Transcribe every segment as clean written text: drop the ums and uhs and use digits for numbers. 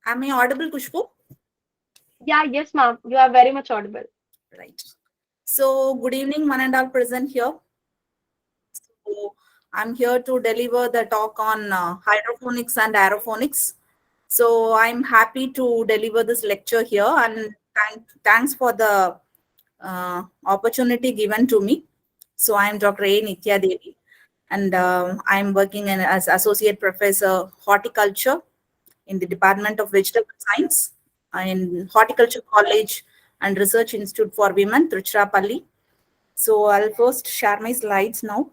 Am I audible, Kushbu? Yeah, yes, ma'am. You are very much audible. Right. So, good evening, one and all present here. So, I'm here to deliver the talk on hydroponics and aeroponics. So, I'm happy to deliver this lecture here, and thanks for the opportunity given to me. So, I'm Dr. A. Nitya Devi, and I'm working as Associate Professor Horticulture in the Department of Vegetable Science in Horticulture College and Research Institute for Women, Tiruchirappalli. So I'll first share my slides now.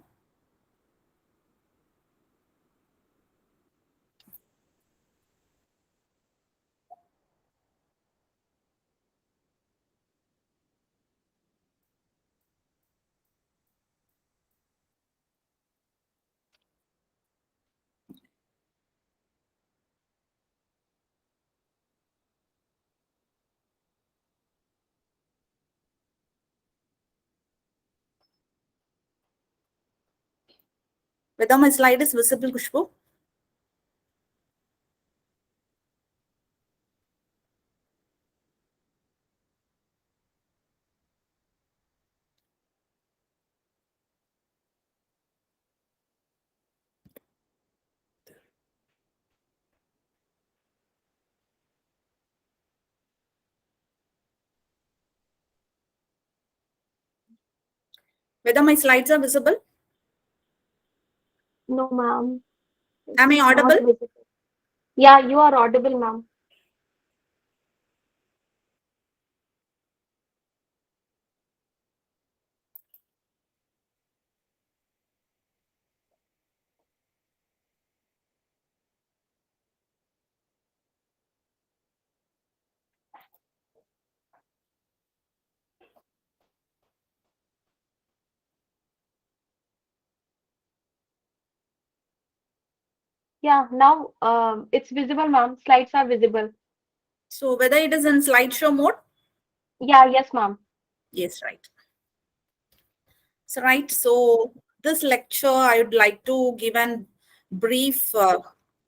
Whether my slide is visible, Kushbu? Whether my slides are visible? No, ma'am. Am I It's not audible? visible. Yeah, you are audible, ma'am. Yeah, now it's visible, ma'am. Slides are visible. So whether it is in slideshow mode? Yeah, yes, ma'am. Yes, right. So right. So this lecture, I would like to give an brief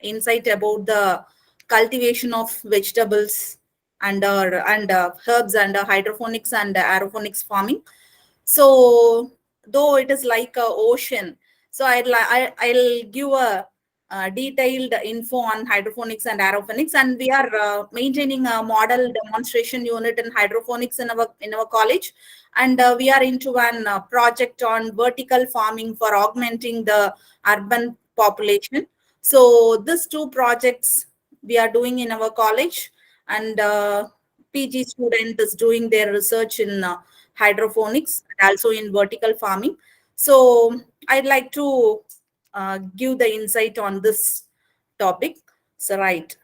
insight about the cultivation of vegetables and herbs and hydroponics and aeroponics farming. So though it is like a ocean, so I'll give a detailed info on hydroponics and aeroponics, and we are maintaining a model demonstration unit in hydroponics in our college, and we are into an project on vertical farming for augmenting the urban population. So these two projects we are doing in our college, and PG student is doing their research in hydroponics and also in vertical farming. So I'd like to give the insight on this topic. So right.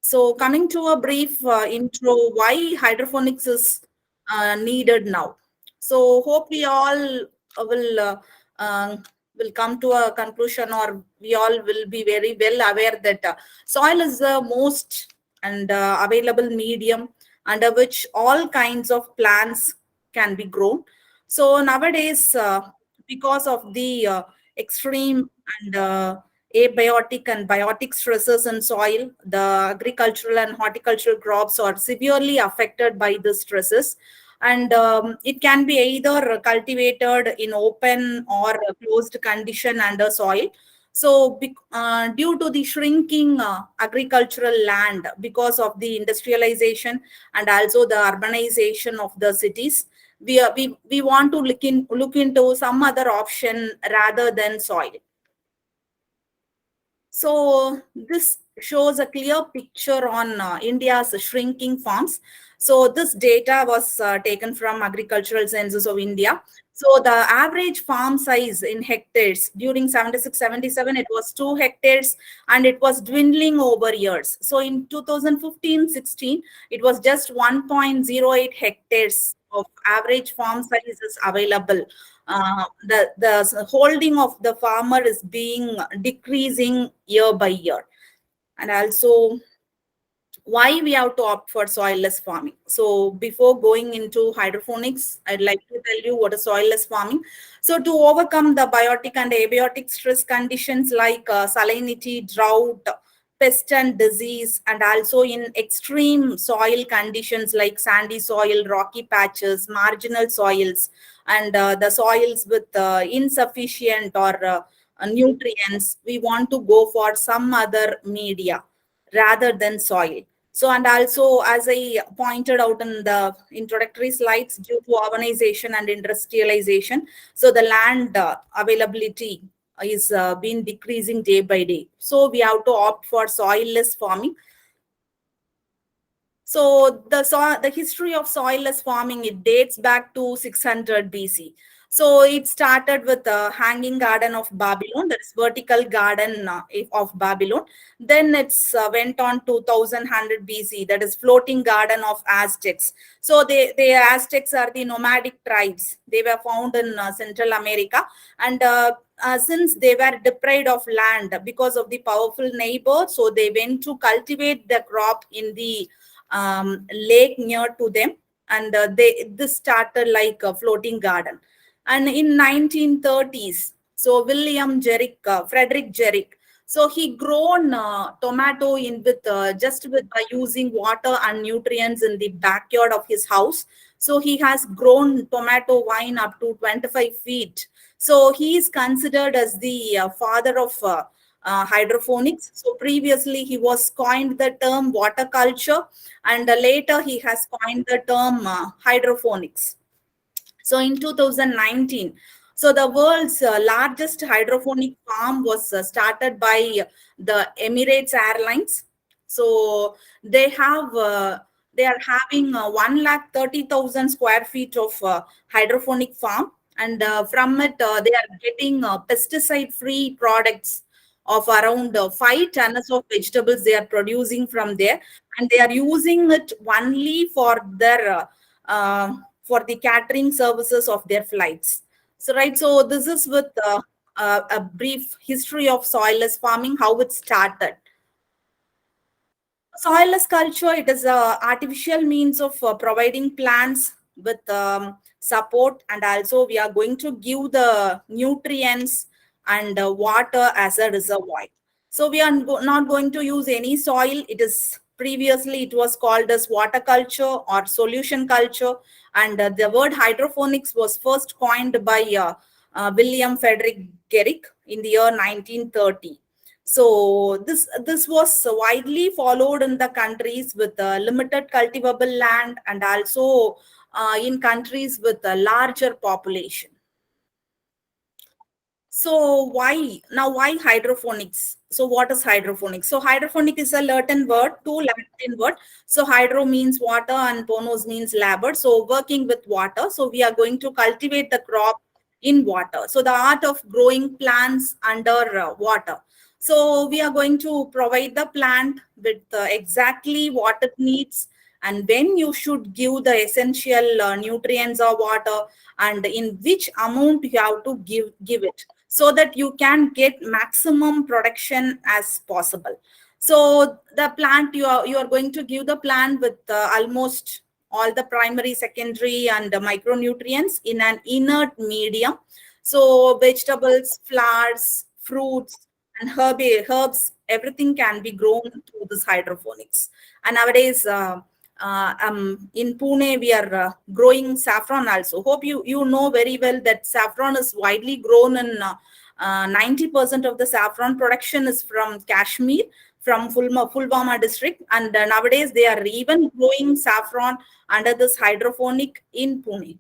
So coming to a brief intro, why hydroponics is needed now. So hope we all will will come to a conclusion, or we all will be very well aware that soil is the most and available medium under which all kinds of plants can be grown. So nowadays, because of the extreme and abiotic and biotic stresses in soil, the agricultural and horticultural crops are severely affected by the stresses. And it can be either cultivated in open or a closed condition under soil. So, due to the shrinking agricultural land because of the industrialization and also the urbanization of the cities, we want to look into some other option rather than soil. So this shows a clear picture on India's shrinking farms. So this data was taken from Agricultural Census of India. So the average farm size in hectares during 76-77, it was 2 hectares, and it was dwindling over years. So in 2015-16, it was just 1.08 hectares of average farm size is available. The holding of the farmer is being decreasing year by year. And also, why we have to opt for soilless farming. So before going into hydroponics, I'd like to tell you what is soilless farming. So to overcome the biotic and abiotic stress conditions like salinity, drought, pest and disease, and also in extreme soil conditions like sandy soil, rocky patches, marginal soils, and the soils with insufficient or nutrients, we want to go for some other media rather than soil. So, and also, as I pointed out in the introductory slides, due to urbanization and industrialization, so the land availability is been decreasing day by day. So we have to opt for soilless farming. So the history of soilless farming, it dates back to 600 BC. So it started with the hanging garden of Babylon, that is vertical garden of Babylon. Then it's went on to 1100 BC, that is floating garden of Aztecs. So the Aztecs are the nomadic tribes. They were found in Central America, and since they were deprived of land because of the powerful neighbor, so they went to cultivate the crop in the lake near to them, and this started like a floating garden. And in 1930s, so Frederick Jerrick, so he grown tomato in with just with by using water and nutrients in the backyard of his house. So he has grown tomato vine up to 25 feet. So he is considered as the father of hydroponics. So previously he was coined the term water culture, and later he has coined the term hydroponics. So in 2019, so the world's largest hydroponic farm was started by the Emirates Airlines. So they have they are having 1,30,000 square feet of hydroponic farm, and from it they are getting pesticide-free products of around 5 tons of vegetables they are producing from there, and they are using it only for the catering services of their flights. So, right, so this is with a brief history of soilless farming, how it started. Soilless culture, it is a artificial means of providing plants with support, and also we are going to give the nutrients and water as a reservoir. So we are not going to use any soil. It is previously it was called as water culture or solution culture, and the word hydroponics was first coined by William Frederick Garrick in the year 1930. So this was widely followed in the countries with limited cultivable land, and also in countries with a larger population. So why hydroponics? So what is hydroponics? So hydroponic is a Latin word, two Latin word. So hydro means water and ponos means labor. So working with water. So we are going to cultivate the crop in water. So the art of growing plants under water. So we are going to provide the plant with exactly what it needs, and when you should give the essential nutrients or water, and in which amount you have to give it, so that you can get maximum production as possible. So the plant, you are going to give the plant with almost all the primary, secondary, and micronutrients in an inert medium. So vegetables, flowers, fruits, and herbs, everything can be grown through this hydroponics. And nowadays, in Pune, we are growing saffron also. Hope you know very well that saffron is widely grown in 90% of the saffron production is from Kashmir, from Pulwama district, and nowadays they are even growing saffron under this hydroponic in Pune.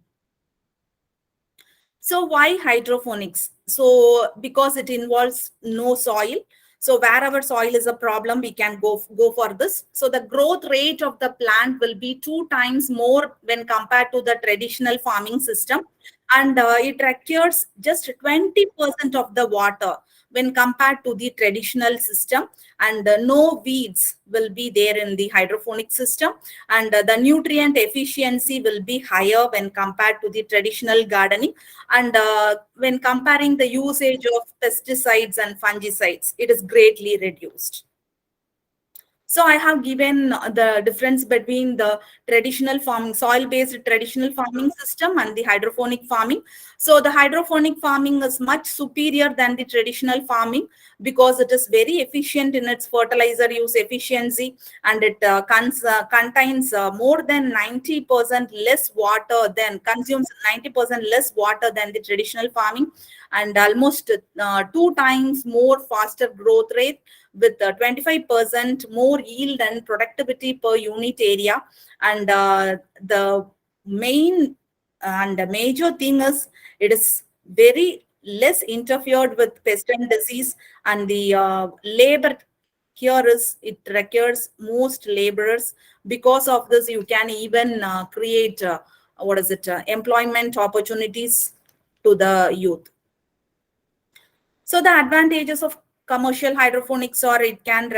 So why hydroponics? So because it involves no soil. So wherever soil is a problem, we can go for this. So the growth rate of the plant will be 2 times more when compared to the traditional farming system, and it requires just 20% of the water when compared to the traditional system, and no weeds will be there in the hydroponic system, and the nutrient efficiency will be higher when compared to the traditional gardening, and when comparing the usage of pesticides and fungicides, it is greatly reduced. So I have given the difference between the traditional farming, soil-based traditional farming system and the hydroponic farming. So the hydroponic farming is much superior than the traditional farming because it is very efficient in its fertilizer use efficiency, and it contains more than 90% less water than consumes 90% less water than the traditional farming, and almost two times more faster growth rate with 25% more yield and productivity per unit area. And the main and the major thing is it is very less interfered with pest and disease, and the labor here is it requires most laborers. Because of this, you can even create what is it employment opportunities to the youth. So the advantages of commercial hydroponics are it can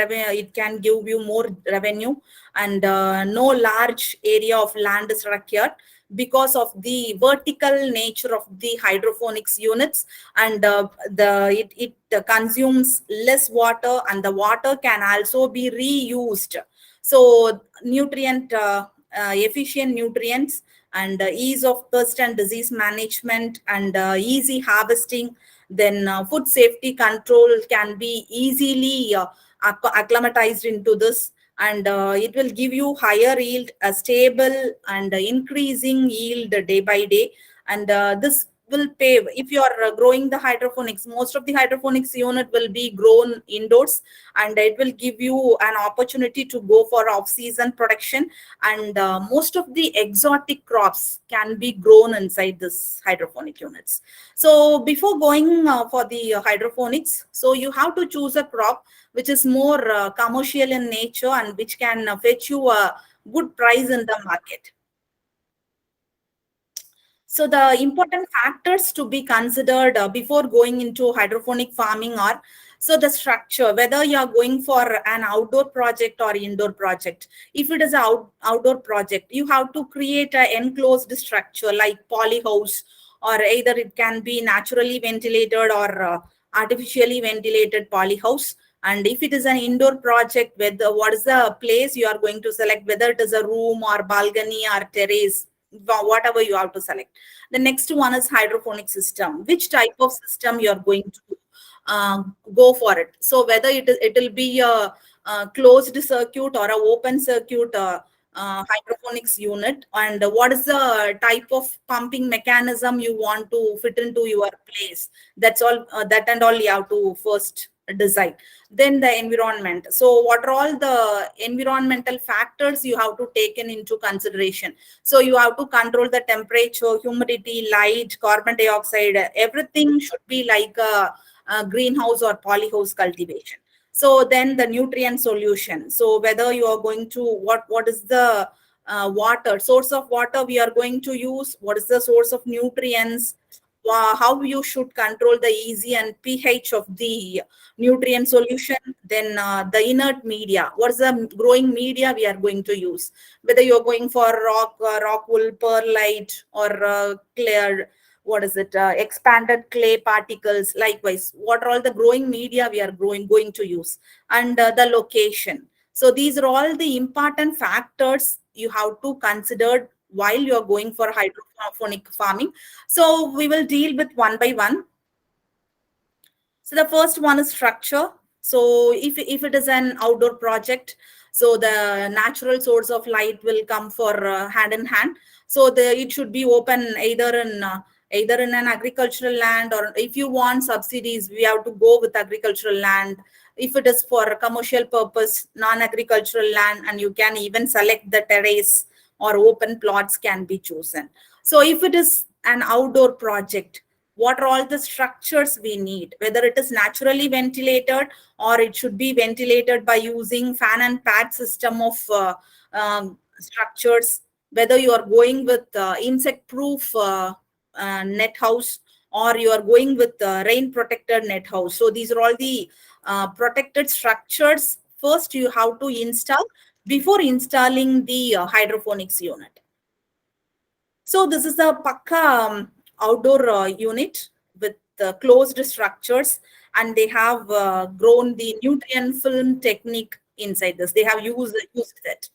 give you more revenue, and no large area of land is required because of the vertical nature of the hydroponics units, and it consumes less water, and the water can also be reused. So nutrient efficient nutrients, and ease of pest and disease management, and easy harvesting. Then food safety control can be easily acclimatized into this, and it will give you higher yield, a stable and increasing yield day by day. And this will pay if you are growing the hydroponics. Most of the hydroponics unit will be grown indoors, and it will give you an opportunity to go for off season production, and most of the exotic crops can be grown inside this hydroponic units. So before going for the hydroponics, so you have to choose a crop which is more commercial in nature and which can fetch you a good price in the market. So the important factors to be considered before going into hydroponic farming are, so the structure, whether you are going for an outdoor project or indoor project. If it is an outdoor project, you have to create an enclosed structure like polyhouse, or either it can be naturally ventilated or artificially ventilated polyhouse. And if it is an indoor project, whether what is the place you are going to select, whether it is a room or balcony or terrace, whatever you have to select. The next one is hydroponic system. Which type of system you are going to go for it? So whether it will be a closed circuit or a open circuit hydroponics unit, and what is the type of pumping mechanism you want to fit into your place. That's all. That and all you have to first decide. Then the environment. So what are all the environmental factors you have to take into consideration? So you have to control the temperature, humidity, light, carbon dioxide. Everything should be like a greenhouse or polyhouse cultivation. So then the nutrient solution. So whether you are going to what is the water source of water we are going to use, what is the source of nutrients, how you should control the easy and pH of the nutrient solution. Then the inert media, what is the growing media we are going to use, whether you're going for rock wool, perlite, or clear, what is it expanded clay particles. Likewise, what are all the growing media we are going to use, and the location. So these are all the important factors you have to consider while you're going for hydroponic farming. So we will deal with one by one. So the first one is structure. So if it is an outdoor project, so the natural source of light will come for hand in hand. So it should be open either in an agricultural land, or if you want subsidies, we have to go with agricultural land. If it is for commercial purpose, non-agricultural land, and you can even select the terrace or open plots can be chosen. So if it is an outdoor project, what are all the structures we need, whether it is naturally ventilated or it should be ventilated by using fan and pad system of structures, whether you are going with insect proof net house, or you are going with rain protected net house. So these are all the protected structures first you have to install before installing the hydroponics unit. So this is a Pakka outdoor unit with closed structures, and they have grown the nutrient film technique inside this. They have used it.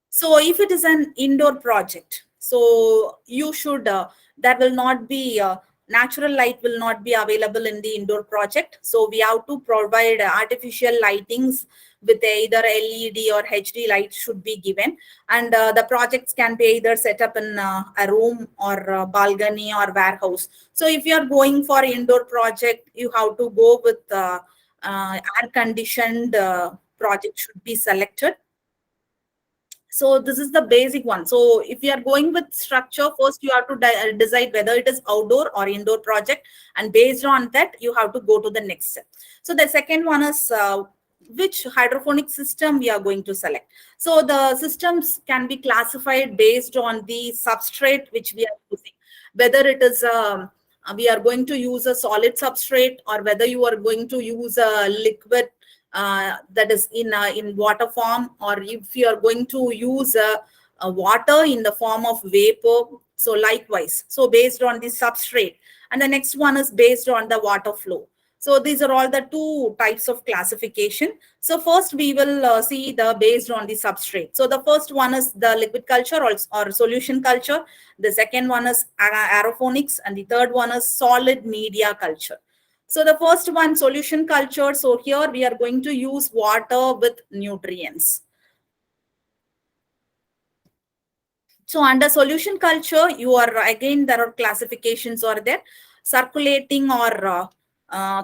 So if it is an indoor project, so you should, that will not be, natural light will not be available in the indoor project. So we have to provide artificial lightings with either LED or HD light should be given. And the projects can be either set up in a room or a balcony or warehouse. So if you are going for indoor project, you have to go with air conditioned project should be selected. So this is the basic one. So if you are going with structure, first you have to decide whether it is outdoor or indoor project, and based on that you have to go to the next step. So the second one is which hydroponic system we are going to select. So the systems can be classified based on the substrate which we are using, whether it is we are going to use a solid substrate, or whether you are going to use a liquid that is in water form, or if you are going to use a water in the form of vapor. So likewise, so based on the substrate, and the next one is based on the water flow. So these are all the two types of classification. So first we will see the based on the substrate. So the first one is the liquid culture or solution culture. The second one is aeroponics, and the third one is solid media culture. So the first one, solution culture. So here we are going to use water with nutrients. So under solution culture, you are, again, there are classifications are there. Circulating or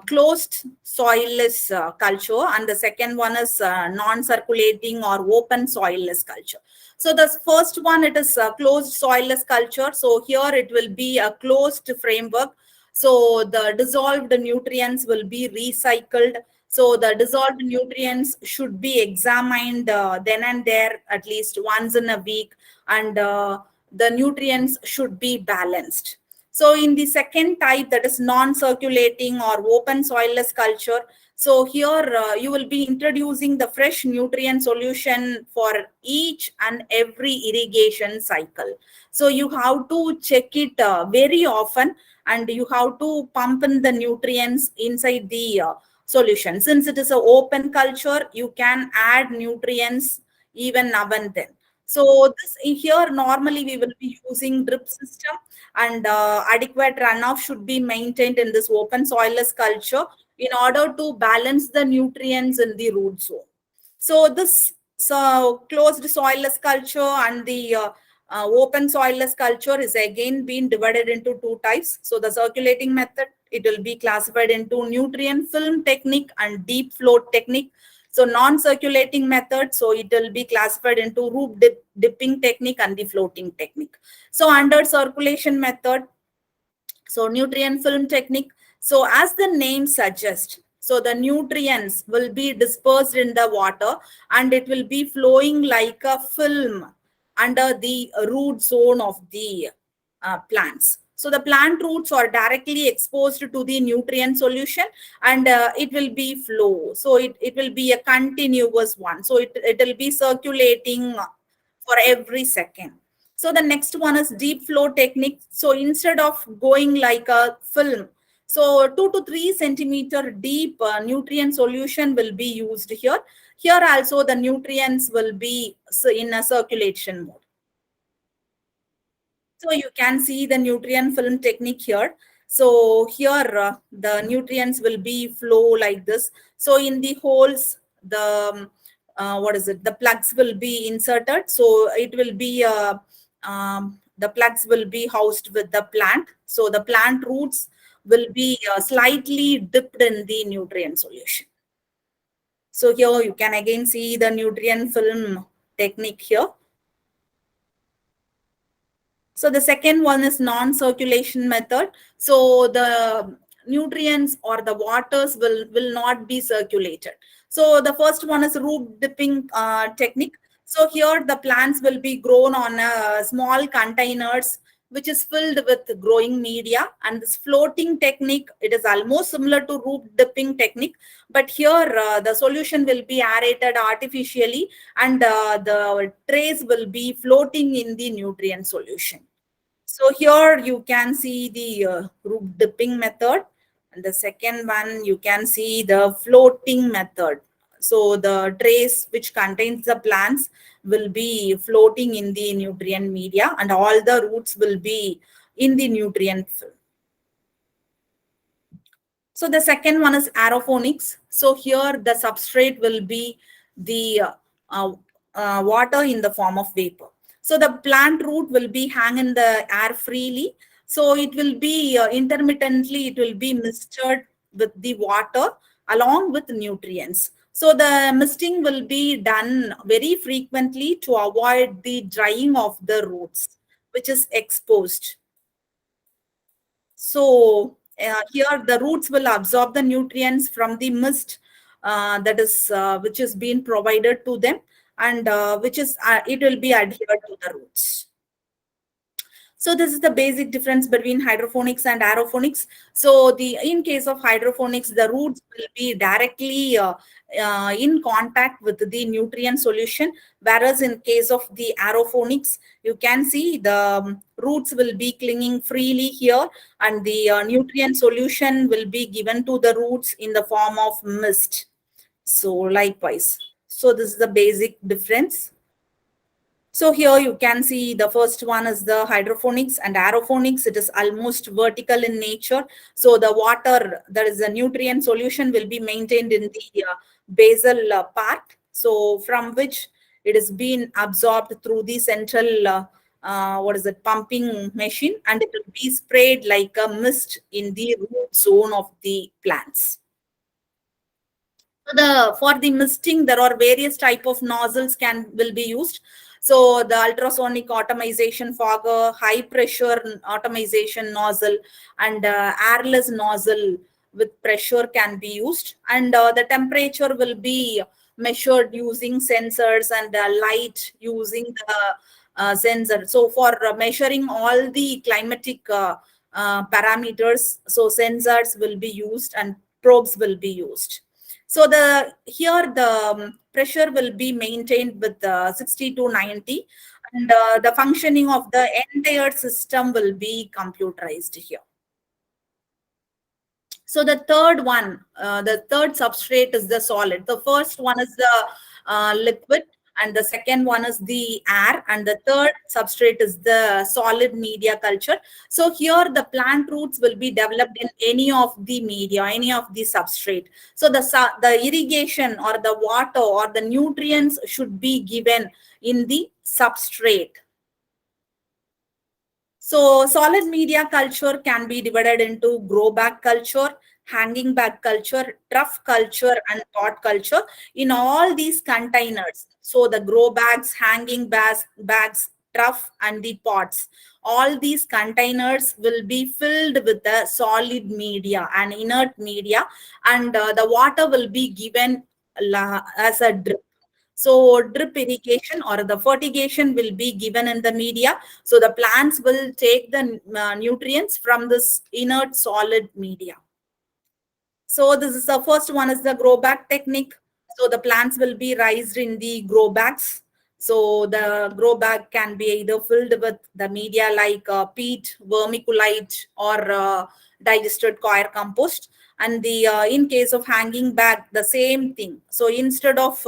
closed soilless culture, and the second one is non-circulating or open soilless culture. So the first one, it is closed soilless culture. So here it will be a closed framework. So the dissolved nutrients will be recycled. So the dissolved nutrients should be examined then and there at least once in a week, and the nutrients should be balanced. So in the second type, that is non-circulating or open soilless culture, so here you will be introducing the fresh nutrient solution for each and every irrigation cycle. So you have to check it very often, and you have to pump in the nutrients inside the solution. Since it is an open culture, you can add nutrients even now and then. So this here normally we will be using drip system, and adequate runoff should be maintained in this open soilless culture in order to balance the nutrients in the root zone. So this closed soilless culture and the open soilless culture is again being divided into two types. So the circulating method, it will be classified into nutrient film technique and deep float technique. So non-circulating method, so it will be classified into root dipping technique and the floating technique. So under circulation method, so nutrient film technique, so as the name suggests, so the nutrients will be dispersed in the water, and it will be flowing like a film under the root zone of the plants. So the plant roots are directly exposed to the nutrient solution, and it will be flow. So it will be a continuous one. So it will be circulating for every second. So the next one is deep flow technique. So instead of going like a film, so 2 to 3 centimeter deep nutrient solution will be used here. Here also the nutrients will be in a circulation mode. So you can see the nutrient film technique here. So here the nutrients will be flow like this. So in the holes, the what is it? The plugs will be inserted. So it will be the plugs will be housed with the plant. So the plant roots will be slightly dipped in the nutrient solution. So here you can again see the nutrient film technique here. So the second one is non-circulation method. So the nutrients or the waters will not be circulated. So the first one is root dipping technique. So here the plants will be grown on small containers which is filled with growing media, and this floating technique, it is almost similar to root dipping technique, but here the solution will be aerated artificially, and the trays will be floating in the nutrient solution. So here you can see the root dipping method, and the second one you can see the floating method. So the trays which contains the plants will be floating in the nutrient media, and all the roots will be in the nutrient film. So the second one is aeroponics. So here the substrate will be the uh, water in the form of vapor. So the plant root will be hang in the air freely. So it will be intermittently, it will be misted with the water along with nutrients. So the misting will be done very frequently to avoid the drying of the roots, which is exposed. So here the roots will absorb the nutrients from the mist that is which is being provided to them, and which is it will be adhered to the roots. So this is the basic difference between hydroponics and aeroponics. So the in case of hydroponics, the roots will be directly in contact with the nutrient solution, whereas in case of the aeroponics, you can see the roots will be clinging freely here, and the nutrient solution will be given to the roots in the form of mist. So likewise, so this is the basic difference. So here you can see the first one is the hydroponics and aeroponics. It is almost vertical in nature. So the water, there is a nutrient solution will be maintained in the basal part. So from which it is being absorbed through the central, what is it, pumping machine, and it will be sprayed like a mist in the root zone of the plants. For the misting, there are various type of nozzles will be used. So the ultrasonic atomization fogger, high pressure atomization nozzle, and airless nozzle with pressure can be used, and the temperature will be measured using sensors, and light using the sensor. So for measuring all the climatic parameters, so sensors will be used and probes will be used. So the here the pressure will be maintained with 60 to 90, and the functioning of the entire system will be computerized here. So the third one, the third substrate is the solid. The first one is the liquid, and the second one is the air, and the third substrate is the solid media culture. So here the plant roots will be developed in any of the media, any of the substrate. So the irrigation or the water or the nutrients should be given in the substrate. So solid media culture can be divided into grow bag culture, hanging bag culture, trough culture, and pot culture. In all these containers, so the grow bags, hanging bags, trough, and the pots, all these containers will be filled with the solid media and inert media, and the water will be given as a drip. So drip irrigation or the fertigation will be given in the media. So the plants will take the nutrients from this inert solid media. So this is the first one is the grow bag technique. So the plants will be raised in the grow bags. So the grow bag can be either filled with the media like peat, vermiculite, or digested coir compost. And the in case of hanging bag, the same thing. So instead of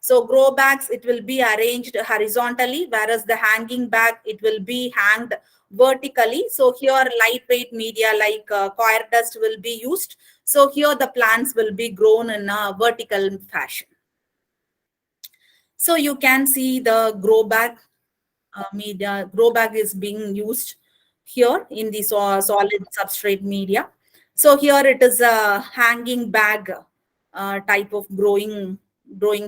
so grow bags, it will be arranged horizontally, whereas the hanging bag, it will be hanged vertically. So here lightweight media like coir dust will be used. So here the plants will be grown in a vertical fashion. So you can see the grow bag media. Grow bag is being used here in the solid substrate media. So here it is a hanging bag type of growing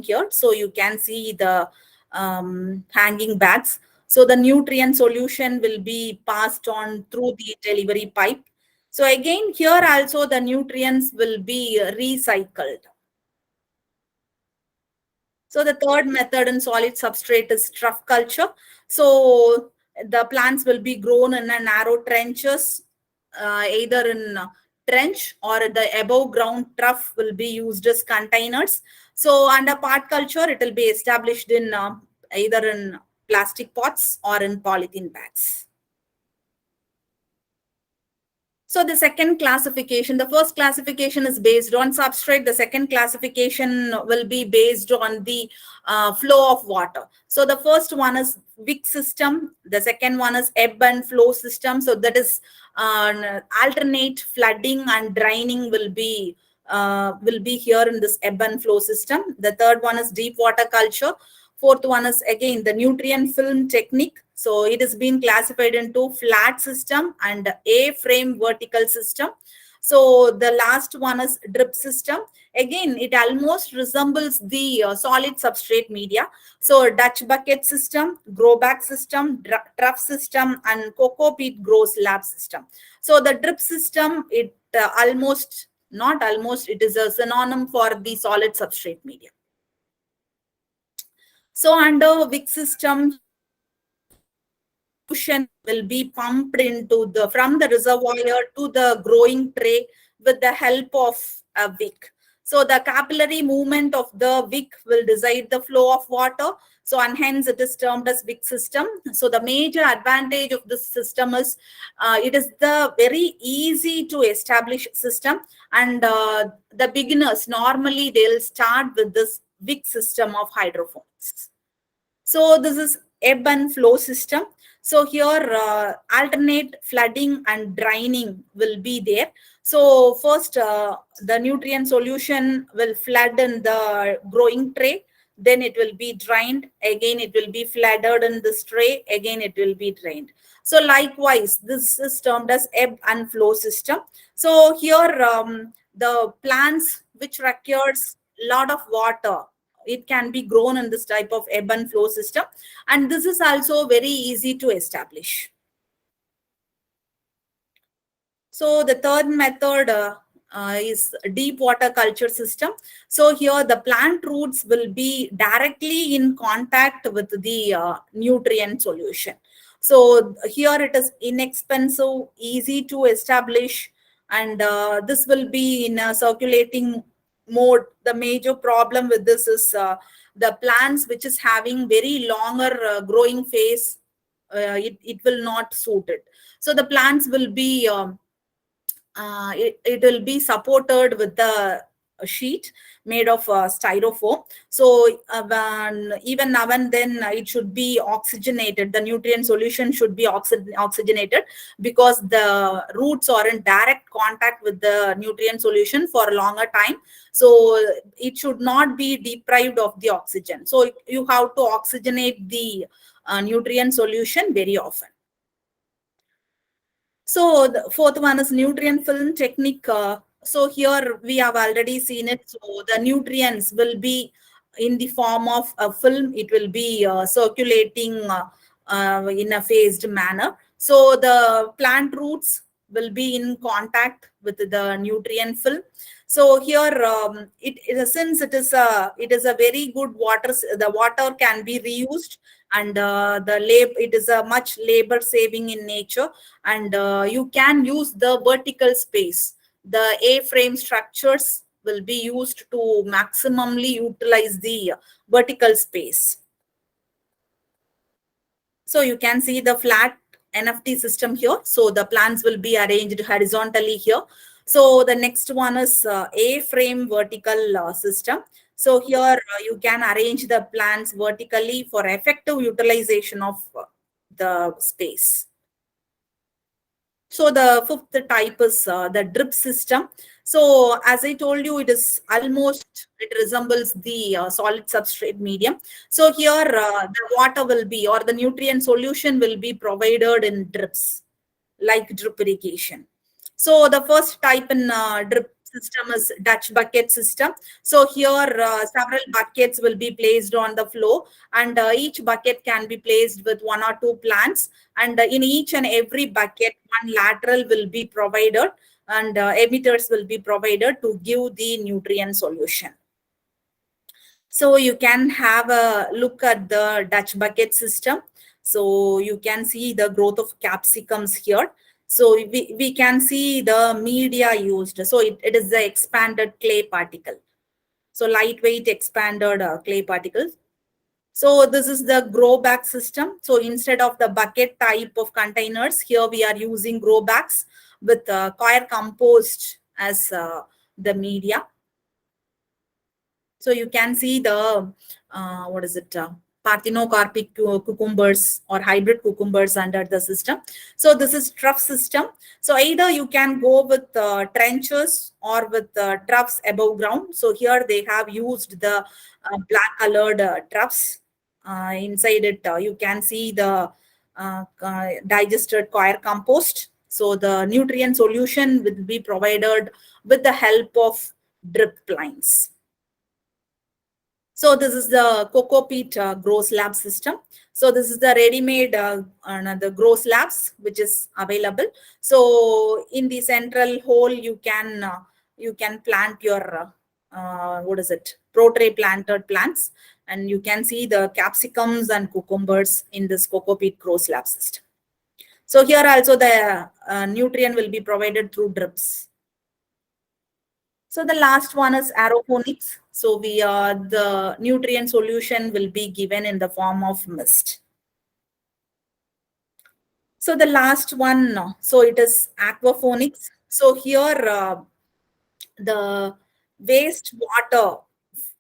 here. So you can see the hanging bags. So the nutrient solution will be passed on through the delivery pipe. So again, here also the nutrients will be recycled. So the third method in solid substrate is trough culture. So the plants will be grown in a narrow trenches, either in trench or the above ground trough will be used as containers. So under part culture, it will be established in either in plastic pots or in polythene bags. So the second classification, the first classification is based on substrate. The second classification will be based on the flow of water. So the first one is wick system. The second one is ebb and flow system. So that is alternate flooding and draining will be here in this ebb and flow system. The third one is deep water culture. Fourth one is again the nutrient film technique. So it has been classified into flat system and A-frame vertical system. So the last one is drip system. Again, it almost resembles the solid substrate media. So Dutch bucket system, grow bag system, trough system, and cocoa peat grow slab system. So the drip system, it almost, not almost, it is a synonym for the solid substrate media. So under wick system, solution will be pumped into the from the reservoir to the growing tray with the help of a wick. So the capillary movement of the wick will decide the flow of water. So and hence it is termed as wick system. So the major advantage of this system is it is the very easy to establish system, and the beginners normally they'll start with this wick system of hydroponics. So this is ebb and flow system. So here alternate flooding and draining will be there. So first the nutrient solution will flood in the growing tray, then it will be drained, again it will be flooded in this tray, again it will be drained. So likewise this is termed as ebb and flow system. So here the plants which requires lot of water, it can be grown in this type of ebb and flow system, and this is also very easy to establish. So the third method is deep water culture system. So here the plant roots will be directly in contact with the nutrient solution. So here it is inexpensive, easy to establish, and this will be in a circulating mode. The major problem with this is the plants which is having very longer growing phase, it will not suit it. So the plants will be it will be supported with the sheet made of styrofoam. So even now and then it should be oxygenated. The nutrient solution should be oxygenated, because the roots are in direct contact with the nutrient solution for a longer time. So it should not be deprived of the oxygen. So you have to oxygenate the nutrient solution very often. So the fourth one is nutrient film technique. So here we have already seen it. So the nutrients will be in the form of a film. It will be circulating in a phased manner. So the plant roots will be in contact with the nutrient film. So here since it is a very good water, the water can be reused, and it is a much labor saving in nature, and you can use the vertical space. The A-frame structures will be used to maximally utilize the vertical space. So you can see the flat NFT system here. So the plants will be arranged horizontally here. So the next one is A-frame vertical system. So here you can arrange the plants vertically for effective utilization of the space. So the fifth type is the drip system. So as I told you, it resembles the solid substrate medium. So here the water will be, or the nutrient solution will be provided in drips, like drip irrigation. So the first type in drip system is Dutch bucket system. So here several buckets will be placed on the floor, and each bucket can be placed with one or two plants, and in each and every bucket one lateral will be provided, and emitters will be provided to give the nutrient solution. So you can have a look at the Dutch bucket system. So you can see the growth of capsicums here. So we can see the media used. So it is the expanded clay particle. So lightweight expanded clay particles. So this is the grow bag system. So instead of the bucket type of containers, here we are using grow bags with coir compost as the media. So you can see the, what is it, parthenocarpic cucumbers or hybrid cucumbers under the system. So this is trough system. So either you can go with trenches or with troughs above ground. So here they have used the black colored troughs. Inside it, you can see the digested coir compost. So the nutrient solution will be provided with the help of drip lines. So this is the cocoa peat grow slab system. So this is the ready-made the grow slabs which is available. So in the central hole you can plant your what is it, pro-tray planted plants, and you can see the capsicums and cucumbers in this cocoa peat grow slab system. So here also the nutrient will be provided through drips. So the last one is aeroponics. So the nutrient solution will be given in the form of mist. So the last one, so it is aquaponics. So here the waste water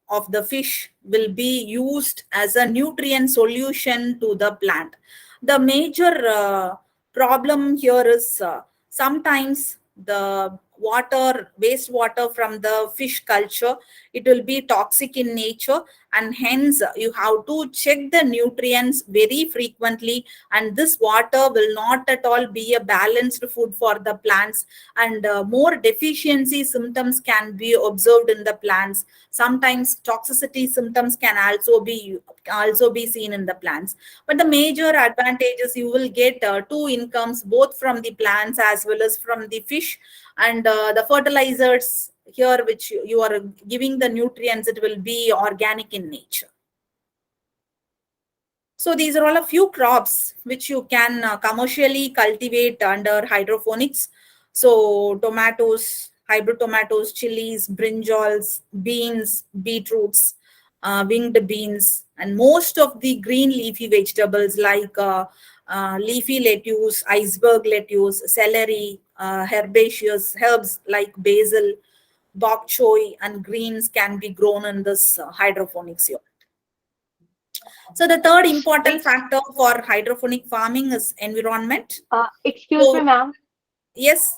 of the fish will be used as a nutrient solution to the plant. The major problem here is sometimes the wastewater from the fish culture, it will be toxic in nature, and hence you have to check the nutrients very frequently, and this water will not at all be a balanced food for the plants, and more deficiency symptoms can be observed in the plants. Sometimes toxicity symptoms can also be seen in the plants. But the major advantage is you will get two incomes both from the plants as well as from the fish, and the fertilizers here which you are giving the nutrients, it will be organic in nature. So these are all a few crops which you can commercially cultivate under hydroponics. So tomatoes, hybrid tomatoes, chilies, brinjals, beans, beetroots, winged beans, and most of the green leafy vegetables like leafy lettuce, iceberg lettuce, celery, herbaceous herbs like basil, bok choy, and greens can be grown in this hydroponics unit. So the third important Ex factor for hydroponic farming is environment. Excuse me, So ma'am. yes,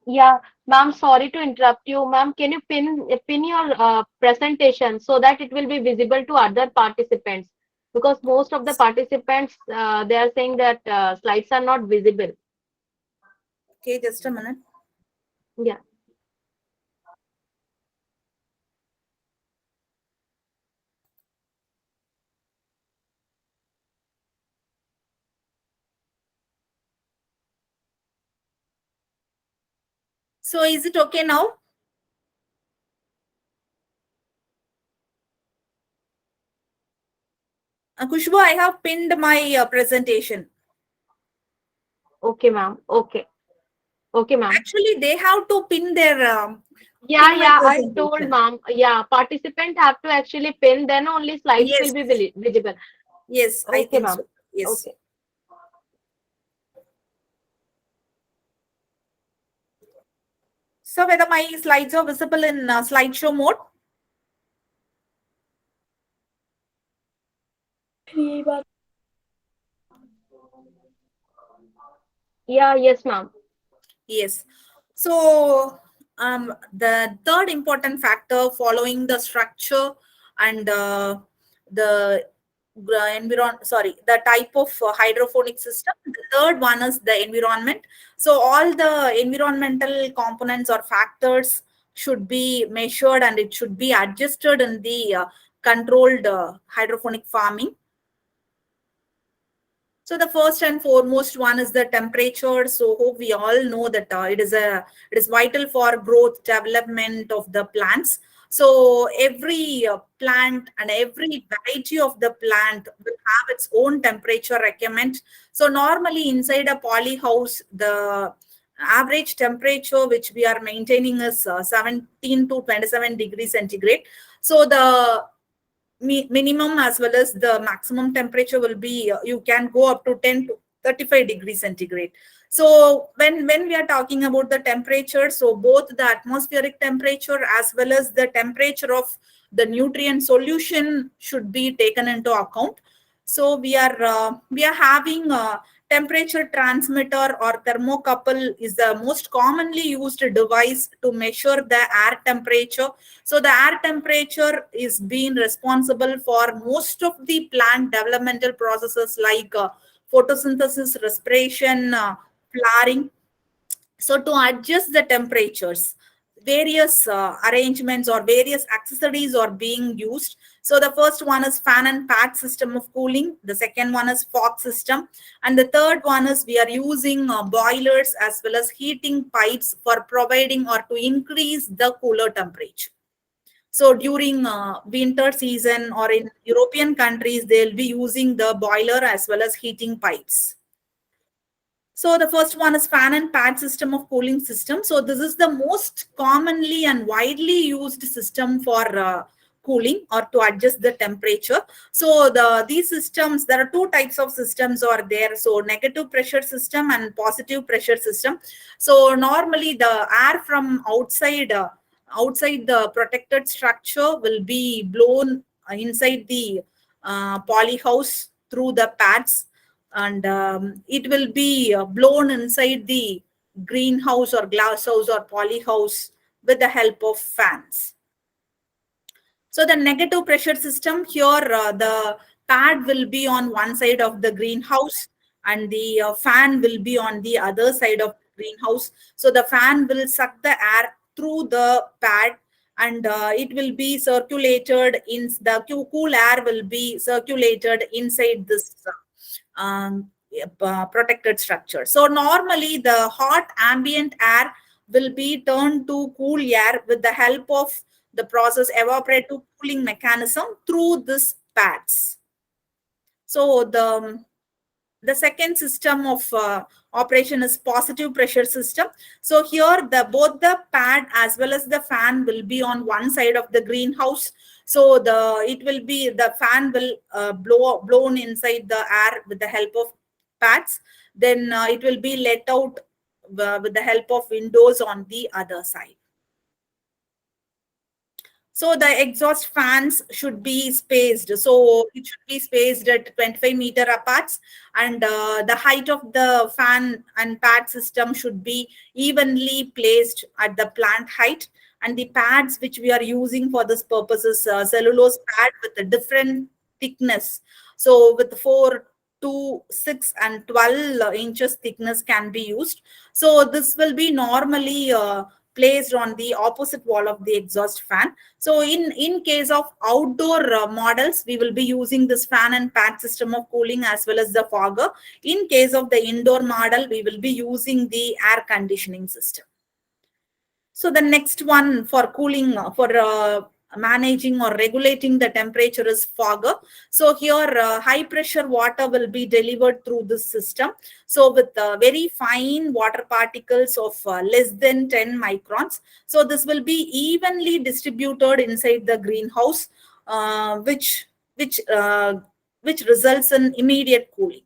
Yeah, ma'am, sorry to interrupt you. Ma'am, can you pin your presentation so that it will be visible to other participants? Because most of the participants they are saying that slides are not visible. okay, just a minute. Yeah. So is it okay now? Kushbu, I have pinned my presentation. Okay, ma'am. Okay. Okay, ma'am. Actually, they have to Yeah, pin my yeah, I told presentation. ma'am. Yeah, participant have to actually pin, then only slides will Yes, be visible. yes, I Okay, think ma'am. so. Yes. Okay. So whether my slides are visible in slideshow mode? Yeah, yes, ma'am. Yes. So the third important factor following the structure and the the type of hydroponic system. The third one is the environment. So all the environmental components or factors should be measured, and it should be adjusted in the controlled hydroponic farming. So the first and foremost one is the temperature. So hope we all know that it is vital for growth development of the plants. So every plant and every variety of the plant will have its own temperature requirement. So normally inside a poly house, the average temperature which we are maintaining is 17 to 27 degrees centigrade. So the minimum as well as the maximum temperature will be, you can go up to 10 to 35 degrees centigrade. So when we are talking about the temperature, so both the atmospheric temperature as well as the temperature of the nutrient solution should be taken into account. So we are having a temperature transmitter or thermocouple is the most commonly used device to measure the air temperature. So the air temperature is being responsible for most of the plant developmental processes like photosynthesis, respiration, flowering. So to adjust the temperatures, various arrangements or various accessories are being used. So the first one is fan and pad system of cooling. The second one is fog system. And the third one is we are using boilers as well as heating pipes for providing or to increase the cooler temperature. So during winter season or in European countries, they'll be using the boiler as well as heating pipes. So the first one is fan and pad system of cooling system. So this is the most commonly and widely used system for cooling or to adjust the temperature. So these systems, there are two types of systems are there. So negative pressure system and positive pressure system. So normally the air from outside the protected structure will be blown inside the polyhouse through the pads, and it will be blown inside the greenhouse or glass house or polyhouse with the help of fans. So the negative pressure system here, the pad will be on one side of the greenhouse and the fan will be on the other side of the greenhouse. So the fan will suck the air through the pad, and it will be circulated in the cool air will be circulated inside this protected structure. So normally the hot ambient air will be turned to cool air with the help of the process evaporative cooling mechanism through these pads. So the second system of operation is positive pressure system. So here both the pad as well as the fan will be on one side of the greenhouse. So the fan will blown inside the air with the help of pads. Then it will be let out with the help of windows on the other side. So the exhaust fans should be spaced. So it should be spaced at 25-meter apart, and the height of the fan and pad system should be evenly placed at the plant height. And the pads which we are using for this purpose is cellulose pad with a different thickness. So with 4, 2, 6, and 12 inches thickness can be used. So this will be normally placed on the opposite wall of the exhaust fan. So in case of outdoor models, we will be using this fan and pad system of cooling as well as the fogger. In case of the indoor model, we will be using the air conditioning system. So the next one for cooling, for managing or regulating the temperature is fogger. So here high pressure water will be delivered through this system. So with very fine water particles of less than 10 microns. So this will be evenly distributed inside the greenhouse, which results in immediate cooling.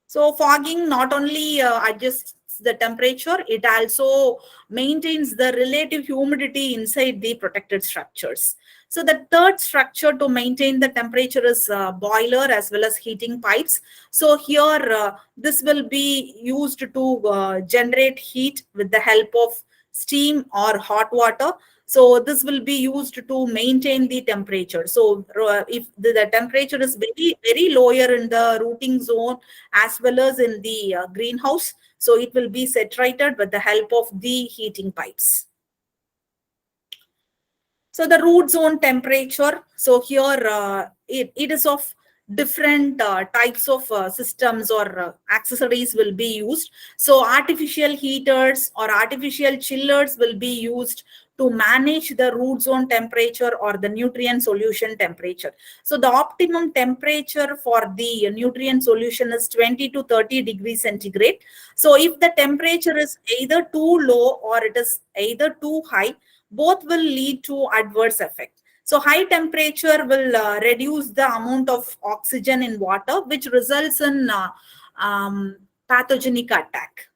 So fogging not only adjusts the temperature, it also maintains the relative humidity inside the protected structures. So the third structure to maintain the temperature is boiler as well as heating pipes. So here this will be used to generate heat with the help of steam or hot water. So this will be used to maintain the temperature. So if the temperature is very, very lower in the rooting zone as well as in the greenhouse, so it will be saturated with the help of the heating pipes. So the root zone temperature, so here it is of different types of systems or accessories will be used. So artificial heaters or artificial chillers will be used to manage the root zone temperature or the nutrient solution temperature. So the optimum temperature for the nutrient solution is 20 to 30 degrees centigrade. So if the temperature is either too low or it is either too high, both will lead to adverse effect. So high temperature will reduce the amount of oxygen in water, which results in pathogenic attack.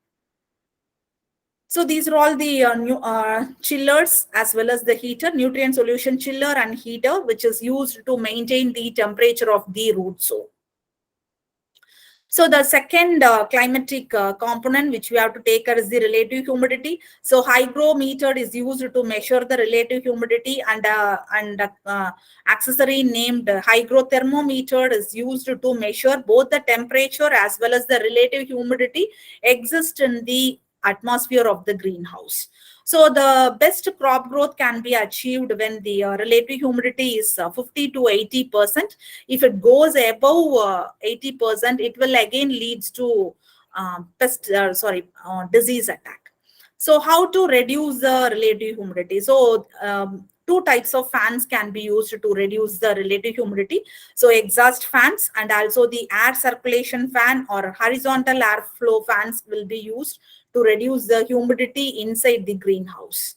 So these are all the chillers as well as the heater, nutrient solution chiller and heater, which is used to maintain the temperature of the root zone. So the second climatic component which we have to take is the relative humidity. So hygrometer is used to measure the relative humidity, and accessory named hygrothermometer is used to measure both the temperature as well as the relative humidity exist in the atmosphere of the greenhouse. So the best crop growth can be achieved when the relative humidity is 50 to 80%. If it goes above 80%, it will again leads to disease attack. So how to reduce the relative humidity? So two types of fans can be used to reduce the relative humidity. So exhaust fans and also the air circulation fan or horizontal airflow fans will be used to reduce the humidity inside the greenhouse.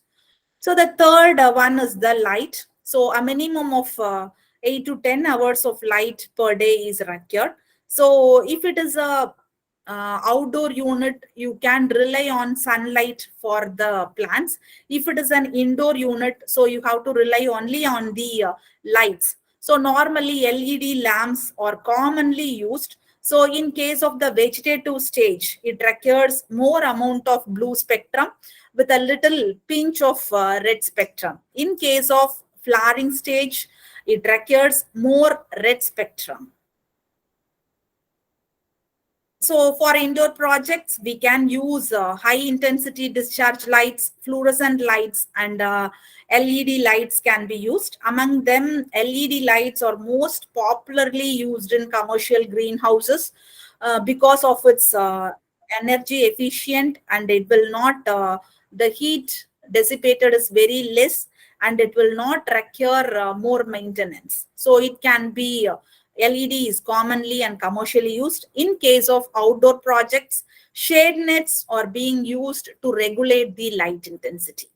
So the third one is the light. So a minimum of 8 to 10 hours of light per day is required. So if it is a outdoor unit, you can rely on sunlight for the plants. If it is an indoor unit, so you have to rely only on the lights. So normally LED lamps are commonly used. So in case of the vegetative stage, it requires more amount of blue spectrum with a little pinch of red spectrum. In case of flowering stage, it requires more red spectrum. So for indoor projects, we can use high intensity discharge lights, fluorescent lights, and LED lights can be used. Among them, LED lights are most popularly used in commercial greenhouses because of its energy efficient, and it will not, the heat dissipated is very less, and it will not require more maintenance. So it can be LED is commonly and commercially used. In case of outdoor projects, shade nets are being used to regulate the light intensity.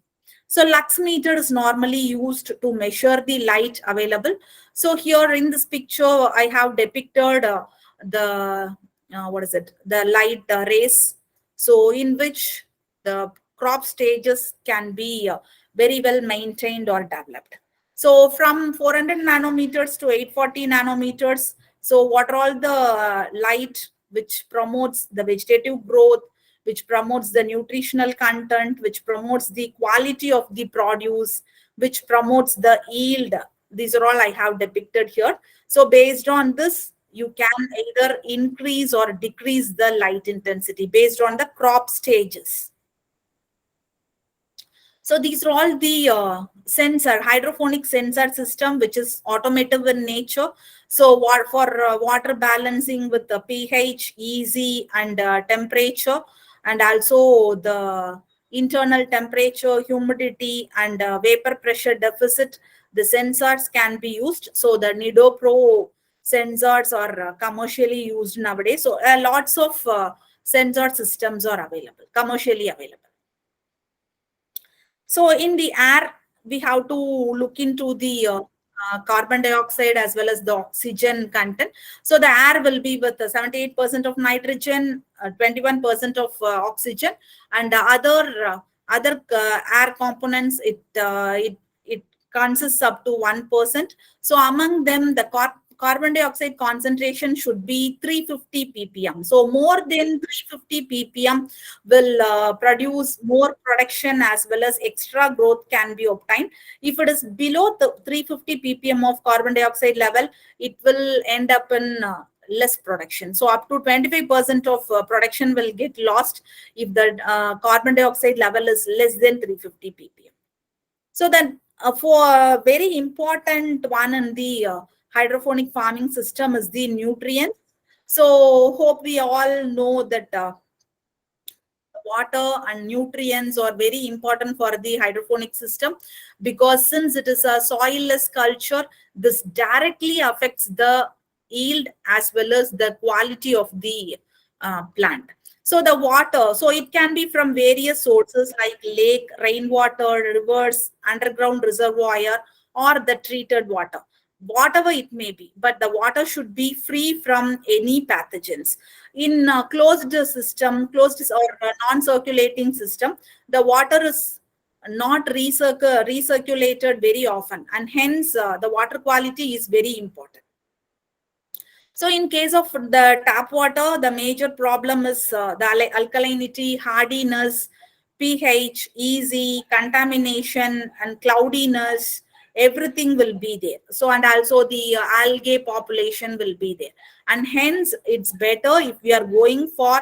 So lux meter is normally used to measure the light available. So here in this picture, I have depicted the the light rays. So in which the crop stages can be very well maintained or developed. So from 400 nanometers to 840 nanometers, so what are all the light which promotes the vegetative growth, which promotes the nutritional content, which promotes the quality of the produce, which promotes the yield. These are all I have depicted here. So based on this, you can either increase or decrease the light intensity based on the crop stages. So these are all the hydroponic sensor system, which is automated in nature. So what for water balancing with the pH, EZ, and temperature, and also the internal temperature, humidity, and vapor pressure deficit, the sensors can be used. So the Nido Pro sensors are commercially used nowadays. So lots of sensor systems are available, commercially available. So in the air, we have to look into the carbon dioxide as well as the oxygen content. So the air will be with 78% of nitrogen, 21% of oxygen, and other air components. It consists up to 1%. So among them, the carbon dioxide concentration should be 350 ppm. So more than 350 ppm will produce more production as well as extra growth can be obtained. If it is below the 350 ppm of carbon dioxide level, it will end up in less production. So up to 25% of production will get lost if the carbon dioxide level is less than 350 ppm. So then for a very important one in the hydroponic farming system is the nutrients. So hope we all know that water and nutrients are very important for the hydroponic system, because since it is a soilless culture, this directly affects the yield as well as the quality of the plant. So the water, so it can be from various sources like lake, rainwater, rivers, underground reservoir, or the treated water, whatever it may be, but the water should be free from any pathogens. In closed system, closed or non-circulating system, the water is not recirculated very often, and hence the water quality is very important. So in case of the tap water, the major problem is the alkalinity, hardiness, pH, easy, contamination, and cloudiness. Everything will be there. So, and also the algae population will be there. And hence, it's better if we are going for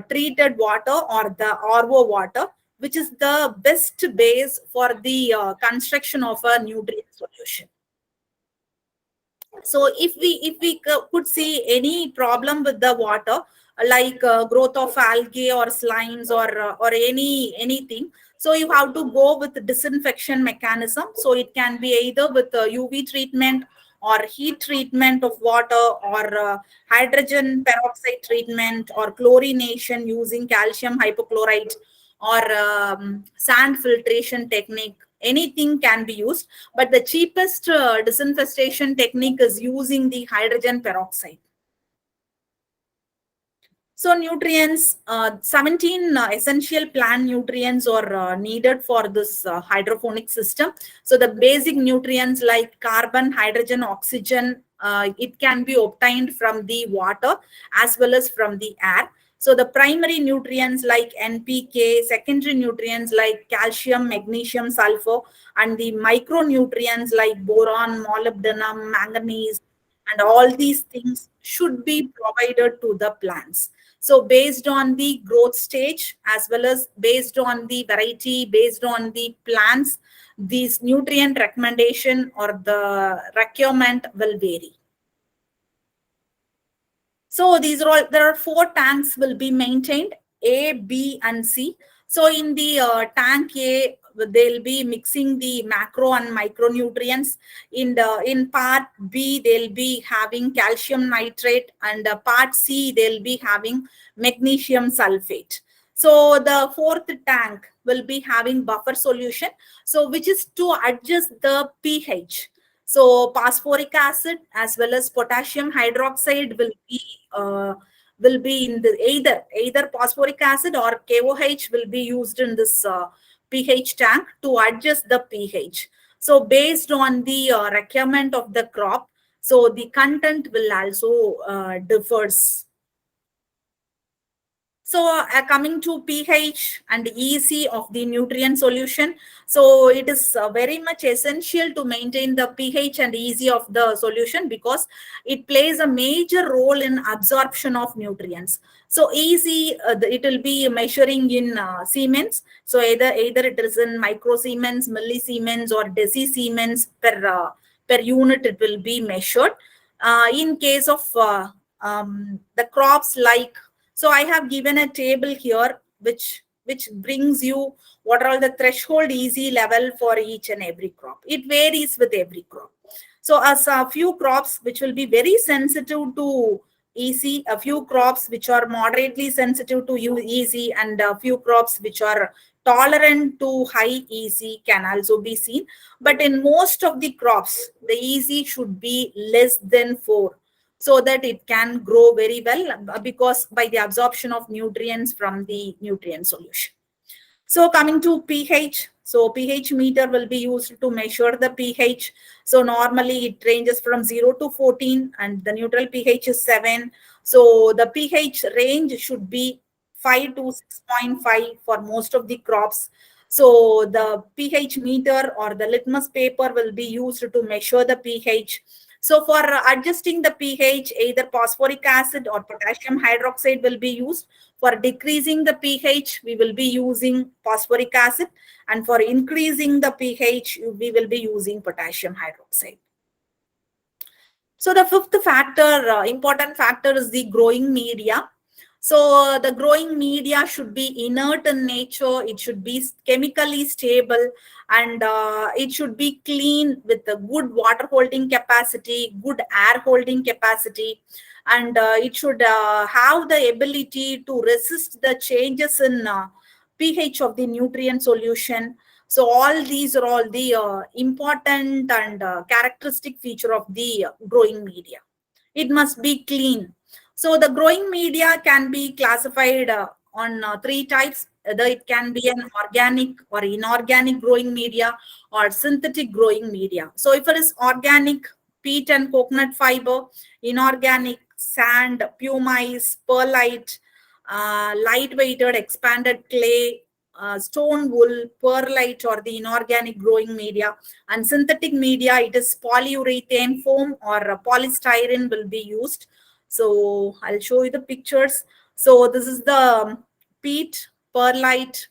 treated water or the RO water, which is the best base for the construction of a nutrient solution. So could see any problem with the water, like growth of algae or slimes or anything, so you have to go with disinfection mechanism. So it can be either with UV treatment or heat treatment of water, or hydrogen peroxide treatment, or chlorination using calcium hypochlorite, or sand filtration technique. Anything can be used, but the cheapest disinfestation technique is using the hydrogen peroxide. So nutrients, 17 essential plant nutrients are needed for this hydroponic system. So the basic nutrients like carbon, hydrogen, oxygen, it can be obtained from the water as well as from the air. So the primary nutrients like NPK, secondary nutrients like calcium, magnesium, sulfur, and the micronutrients like boron, molybdenum, manganese, and all these things should be provided to the plants. So based on the growth stage, as well as based on the variety, based on the plants, these nutrient recommendation or the requirement will vary. So these are all, there are 4 tanks will be maintained, A, B, and C. So in the tank A, they'll be mixing the macro and micronutrients. In part B, they'll be having calcium nitrate, and part C, they'll be having magnesium sulfate. So the 4th tank will be having buffer solution, so which is to adjust the pH. So phosphoric acid as well as potassium hydroxide will be in the either phosphoric acid or KOH will be used in this pH tank to adjust the pH. So based on the requirement of the crop, so the content will also differs. So coming to pH and EC of the nutrient solution, so it is very much essential to maintain the pH and EC of the solution, because it plays a major role in absorption of nutrients. So EC, it will be measuring in Siemens. So either it is in microsiemens, millisiemens, or decisiemens per unit it will be measured. In case of the crops like, so I have given a table here which brings you what are all the threshold easy level for each and every crop. It varies with every crop. So as a few crops which will be very sensitive to EC, a few crops which are moderately sensitive to EC, and a few crops which are tolerant to high EC can also be seen. But in most of the crops, the EC should be less than 4, so that it can grow very well, because by the absorption of nutrients from the nutrient solution. So coming to pH, so pH meter will be used to measure the pH. So normally it ranges from 0 to 14, and the neutral pH is 7. So the pH range should be 5 to 6.5 for most of the crops. So the pH meter or the litmus paper will be used to measure the pH. So for adjusting the pH, either phosphoric acid or potassium hydroxide will be used. For decreasing the pH, we will be using phosphoric acid, and for increasing the pH, we will be using potassium hydroxide. So the 5th factor, important factor, is the growing media. So the growing media should be inert in nature. It should be chemically stable, and it should be clean with a good water holding capacity, good air holding capacity, and it should have the ability to resist the changes in pH of the nutrient solution. So all these are all the important and characteristic feature of the growing media. It must be clean. So the growing media can be classified on three types. Either it can be an organic or inorganic growing media or synthetic growing media. So if it is organic, peat and coconut fiber; inorganic, sand, pumice, perlite, light-weighted expanded clay, stone wool, perlite, or the inorganic growing media. And synthetic media, it is polyurethane foam or polystyrene will be used. So I'll show you the pictures. So this is the peat, perlite,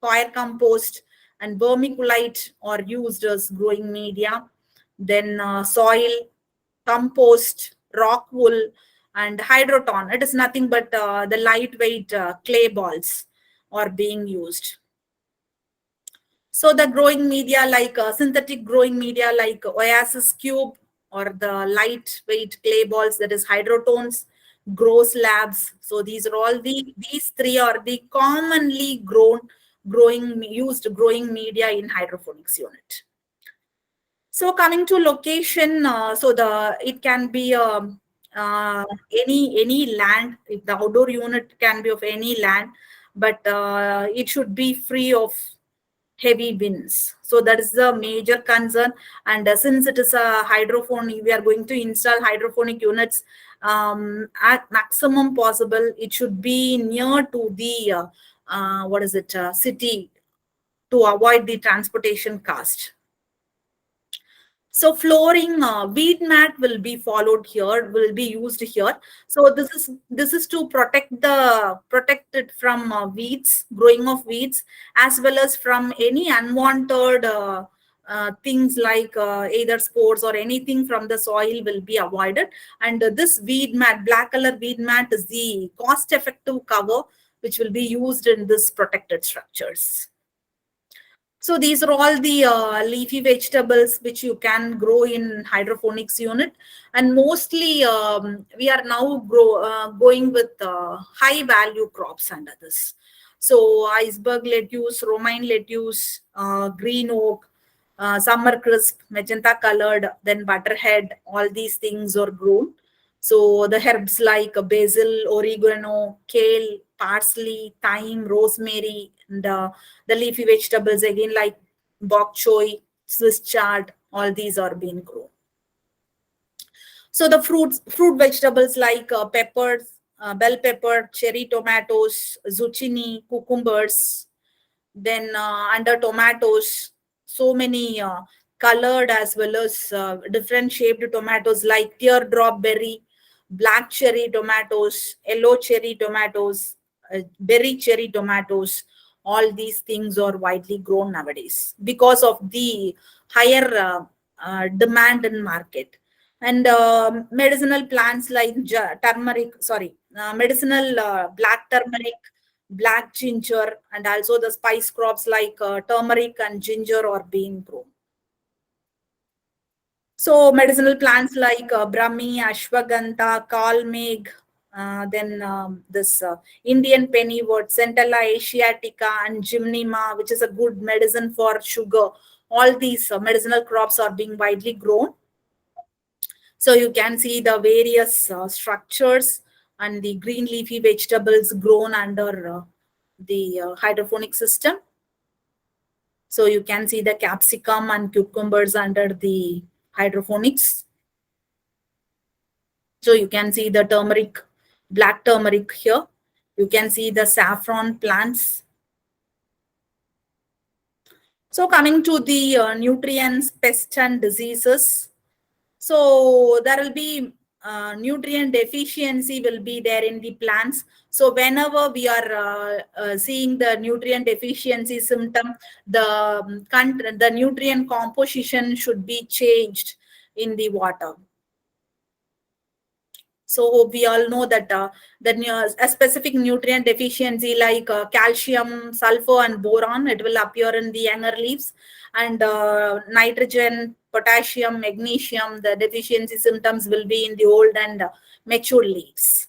coir compost, and vermiculite are used as growing media. Then soil, compost, rock wool, and hydroton. It is nothing but the lightweight clay balls are being used. So the growing media like synthetic growing media like oasis cube or the lightweight clay balls, that is hydrotones, grow slabs. So these are all these three are the commonly growing used growing media in hydroponics unit. So coming to location, so it can be any land. If the outdoor unit can be of any land, but it should be free of heavy winds. So that is the major concern. And since it is a hydroponic, we are going to install hydroponic units at maximum possible. It should be near to the city to avoid the transportation cost. So flooring, weed mat will be followed here, will be used here. So this is to protect it from weeds, growing of weeds, as well as from any unwanted things like either spores or anything from the soil will be avoided. And this weed mat, black color weed mat, is the cost-effective cover which will be used in this protected structures. So these are all the leafy vegetables which you can grow in hydroponics unit, and mostly we are now going with high value crops under this. So iceberg lettuce, romaine lettuce, green oak, summer crisp, magenta colored, then butterhead, all these things are grown. So the herbs like basil, oregano, kale, parsley, thyme, rosemary, and the leafy vegetables again like bok choy, Swiss chard, all these are being grown. So the fruit vegetables like peppers, bell pepper, cherry tomatoes, zucchini, cucumbers, then under tomatoes, so many colored as well as different shaped tomatoes like teardrop berry, black cherry tomatoes, yellow cherry tomatoes, berry cherry tomatoes. All these things are widely grown nowadays because of the higher demand in market. And medicinal plants like medicinal black turmeric, black ginger, and also the spice crops like turmeric and ginger are being grown. So medicinal plants like Brahmi, Ashwagandha, Kalmeg, then this Indian pennywort, Centella asiatica, and Gymnema, which is a good medicine for sugar. All these medicinal crops are being widely grown. So you can see the various structures and the green leafy vegetables grown under the hydroponic system. So you can see the capsicum and cucumbers under the hydroponics. So you can see the turmeric, black turmeric here. You can see the saffron plants. So coming to the nutrients, pests and diseases. So there will be nutrient deficiency will be there in the plants. So whenever we are seeing the nutrient deficiency symptom, the nutrient composition should be changed in the water. So we all know that a specific nutrient deficiency like calcium, sulfur, and boron, it will appear in the younger leaves, and nitrogen, potassium, magnesium, the deficiency symptoms will be in the old and mature leaves.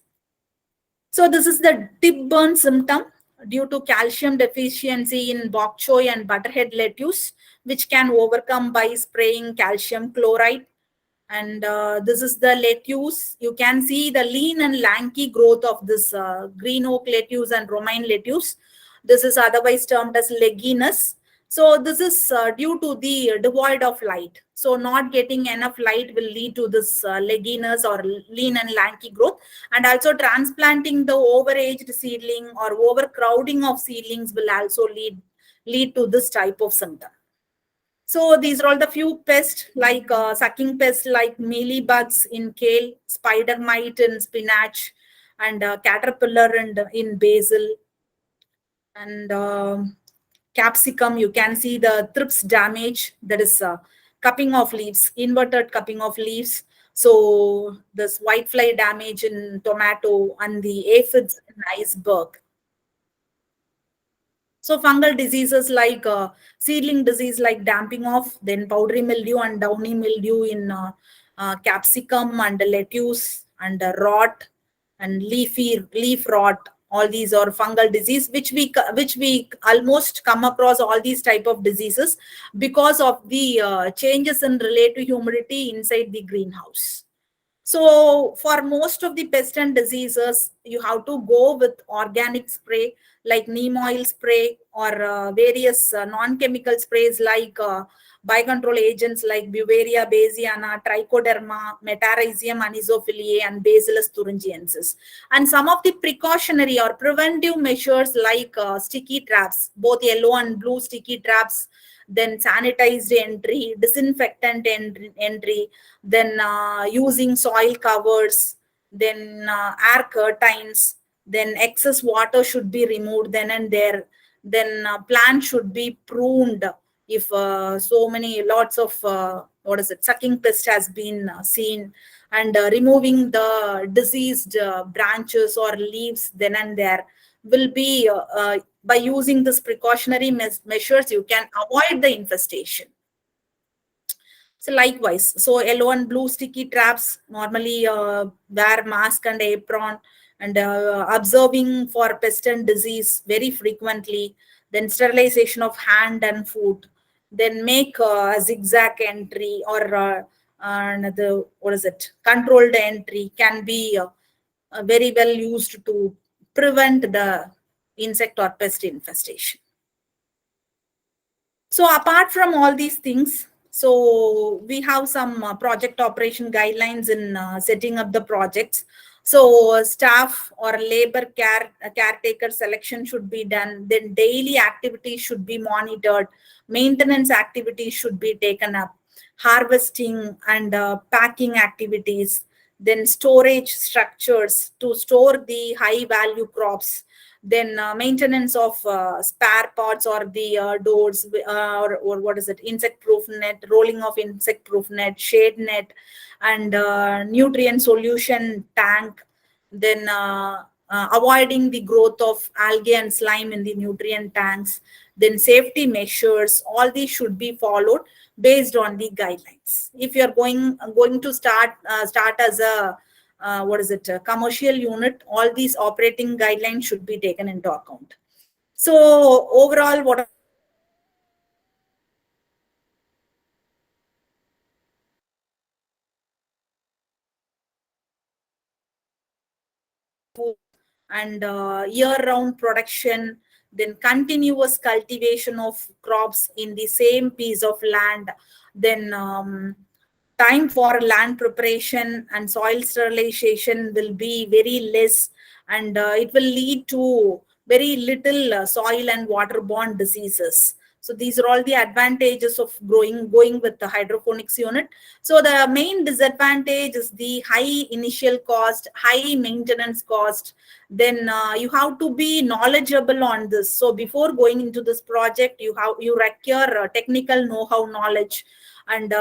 So this is the tip burn symptom. due to calcium deficiency in bok choy and butterhead lettuce, which can overcome by spraying calcium chloride. And this is the lettuce. You can see the lean and lanky growth of this green oak lettuce and romaine lettuce. This is otherwise termed as legginess. So this is due to the devoid of light. So not getting enough light will lead to this legginess or lean and lanky growth. And also transplanting the overaged seedling or overcrowding of seedlings will also lead to this type of symptom. So these are all the few pests like sucking pests like mealybugs in kale, spider mite in spinach, and caterpillar in basil, and capsicum. You can see the thrips damage, that is cupping of leaves, inverted cupping of leaves. So this whitefly damage in tomato and the aphids in iceberg. So fungal diseases like seedling disease like damping off, then powdery mildew and downy mildew in capsicum and lettuce, and rot and leaf rot. All these are fungal disease, which we almost come across all these type of diseases because of the changes in relative humidity inside the greenhouse. So for most of the pest and diseases, you have to go with organic spray like neem oil spray or various non-chemical sprays like biocontrol agents like Beauveria bassiana, Trichoderma, Metarhizium anisophiliae, and Bacillus thuringiensis. And some of the precautionary or preventive measures like sticky traps, both yellow and blue sticky traps, then sanitized entry, disinfectant entry, then using soil covers, then air curtains, then excess water should be removed then and there, then plant should be pruned if so many lots of what is it, sucking pest has been seen, and removing the diseased branches or leaves then and there will be by using this precautionary measures you can avoid the infestation. So likewise, so yellow and blue sticky traps normally wear mask and apron, and observing for pest and disease very frequently. Then sterilization of hand and foot. Then make a zigzag entry or the what is it, controlled entry can be very well used to prevent the insect or pest infestation. So apart from all these things, so we have some project operation guidelines in setting up the projects. So staff or labor caretaker selection should be done. Then daily activities should be monitored. Maintenance activities should be taken up. Harvesting and packing activities. Then storage structures to store the high value crops, then maintenance of spare parts or the doors, or what is it, insect proof net, rolling of insect proof net, shade net, and nutrient solution tank, then avoiding the growth of algae and slime in the nutrient tanks, then safety measures, all these should be followed based on the guidelines. If you are going to start as a what is it, a commercial unit, all these operating guidelines should be taken into account. So overall, what and year-round production, then continuous cultivation of crops in the same piece of land, then time for land preparation and soil sterilization will be very less, and it will lead to very little soil and waterborne diseases. So these are all the advantages of going with the hydroponics unit. So the main disadvantage is the high initial cost, high maintenance cost. Then you have to be knowledgeable on this. So before going into this project, you require technical know-how knowledge, and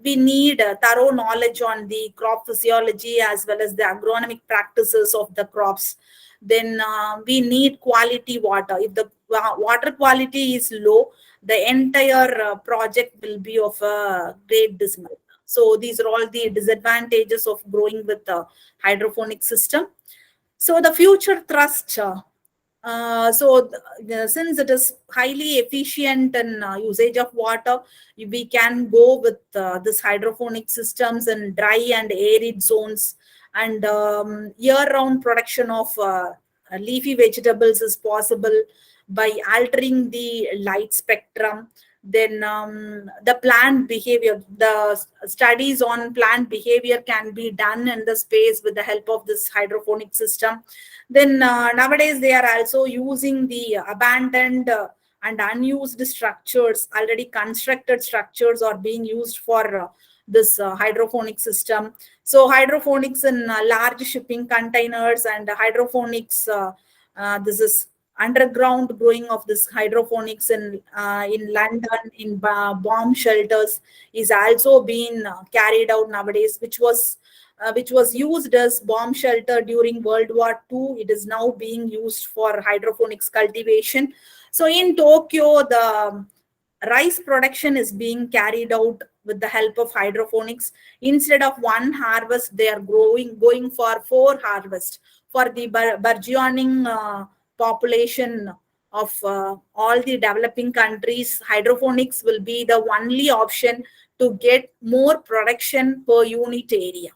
we need thorough knowledge on the crop physiology as well as the agronomic practices of the crops. Then we need quality water. If the water quality is low, the entire project will be of a great dismal. So these are all the disadvantages of growing with the hydroponic system. So the future thrust Since it is highly efficient in usage of water, we can go with this hydroponic systems in dry and arid zones, and year-round production of leafy vegetables is possible by altering the light spectrum. Then the plant behavior, the studies on plant behavior can be done in the space with the help of this hydroponic system. Then nowadays they are also using the abandoned and unused structures. Already constructed structures are being used for this hydroponic system. So hydroponics in large shipping containers, and hydroponics, this is underground growing of this hydroponics in London, in bomb shelters, is also being carried out nowadays, which was used as bomb shelter during World War II. It is now being used for hydroponics cultivation. So in Tokyo, the rice production is being carried out with the help of hydroponics. Instead of one harvest, they are going for four harvests. For the burgeoning population of all the developing countries, hydroponics will be the only option to get more production per unit area.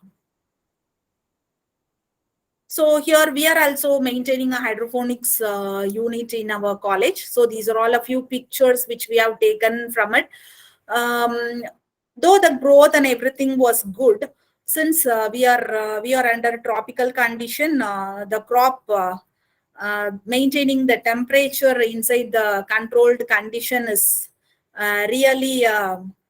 So here we are also maintaining a hydroponics unit in our college. So these are all a few pictures which we have taken from it. Though the growth and everything was good, since we are under tropical condition, the crop maintaining the temperature inside the controlled condition is really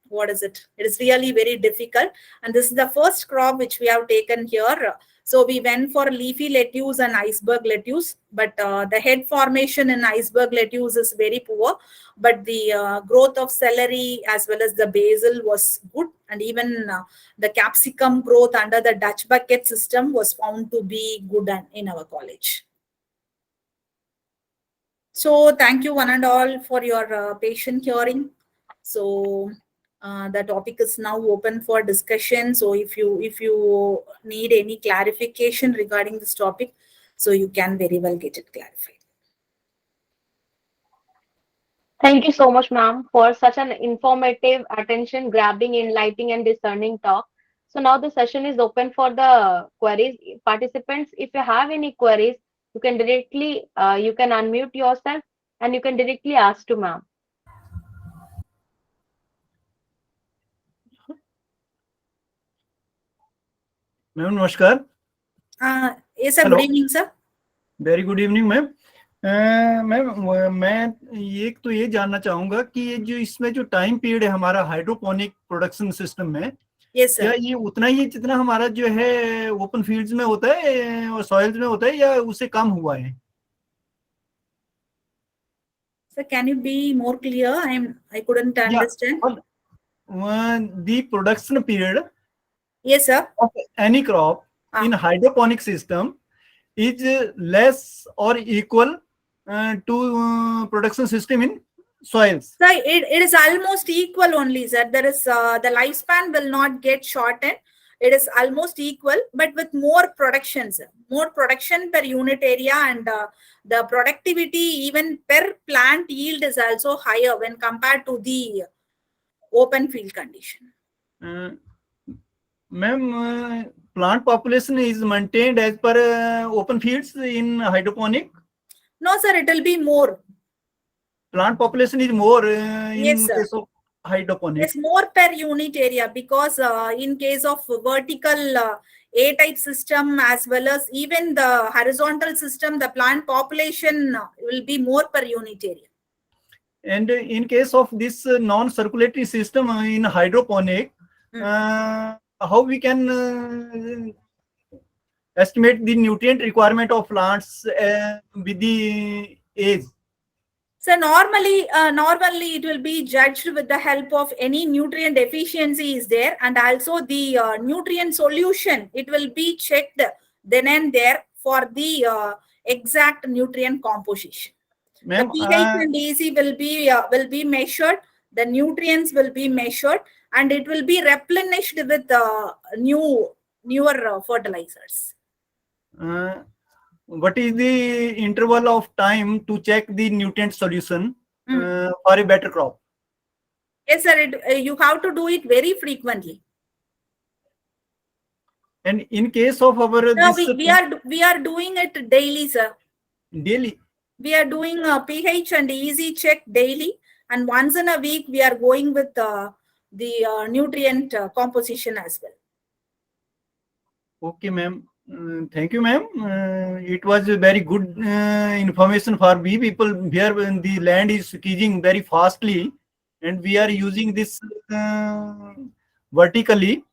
what is it? It is really very difficult. And this is the first crop which we have taken here. So we went for leafy lettuce and iceberg lettuce, but the head formation in iceberg lettuce is very poor. But the growth of celery as well as the basil was good, and even the capsicum growth under the Dutch bucket system was found to be good in our college. So thank you one and all for your patient hearing. So the topic is now open for discussion. So if you need any clarification regarding this topic, so you can very well get it clarified. Thank you so much, ma'am, for such an informative, attention-grabbing, enlightening, and discerning talk. So now the session is open for the queries. Participants, if you have any queries, you can you can unmute yourself and you can directly ask to ma'am. Ma'am नमस्कार. Yes sir, good evening sir. Very good evening ma'am. Ma'am मैं ये जानना चाहूंगा कि ये जो इसमें जो टाइम पीरियड है हमारा हाइड्रोपोनिक प्रोडक्शन सिस्टम में, yes sir, क्या ये उतना ही जितना हमारा जो है ओपन फील्ड्स में होता है और सॉइल्स में होता है, या उससे कम हुआ है? Sir, can you be more clear? I couldn't understand. The production period, yes sir, of any crop in hydroponic system is less or equal to production system in soils. So it is almost equal only, sir. There is the lifespan will not get shortened. It is almost equal, but with more production, sir. More production per unit area, and the productivity even per plant yield is also higher when compared to the open field condition. Ma'am, plant population is maintained as per open fields in hydroponic? No, sir, it will be more. Plant population is more in yes, sir, case of hydroponic. It's more per unit area, because in case of vertical A-type system as well as even the horizontal system, the plant population will be more per unit area. And in case of this non-circulatory system in hydroponic, how we can estimate the nutrient requirement of plants with the age? So normally it will be judged with the help of any nutrient deficiency is there, and also the nutrient solution. It will be checked then and there for the exact nutrient composition. The pH and EC will be measured. The nutrients will be measured, and it will be replenished with newer fertilizers. what is the interval of time to check the nutrient solution Mm. for a better crop? Yes, sir. You have to do it very frequently. And in case of our No, this we are doing it daily, sir. daily, We are doing a pH and easy check daily, and once in a week we are going with the nutrient composition as well. okay, ma'am. Thank you, ma'am. It was a very good information for we people here when the land is squeezing very fastly, and we are using this vertically.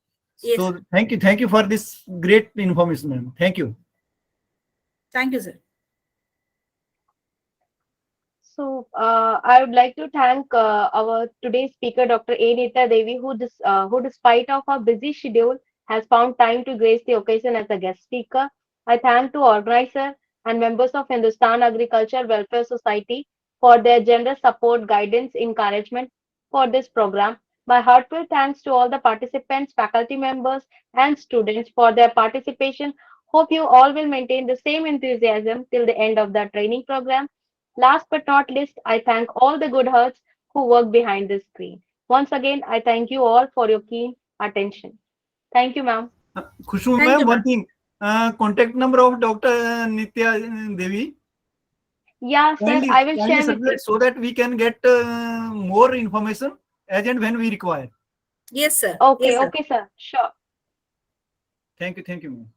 Yes. So thank you for this great information, ma'am. Thank you. Thank you, sir. So I would like to thank our today's speaker, Dr. A. Nita Devi, who, despite of her busy schedule, has found time to grace the occasion as a guest speaker. I thank to organizer and members of Hindustan Agricultural Welfare Society for their generous support, guidance, encouragement for this program. My heartfelt thanks to all the participants, faculty members, and students for their participation. Hope you all will maintain the same enthusiasm till the end of the training program. Last but not least, I thank all the good hearts who work behind the screen. Once again, I thank you all for your keen attention. Thank you, ma'am. Khushbu Thank you, ma'am, one ma'am. thing, contact number of Dr. Nitya Devi. Yeah, sir, I will Kindly share with you. circulate so that we can get more information as and when we require. Yes, sir. Okay, Yes, sir. okay, sir. Sure. Thank you, ma'am.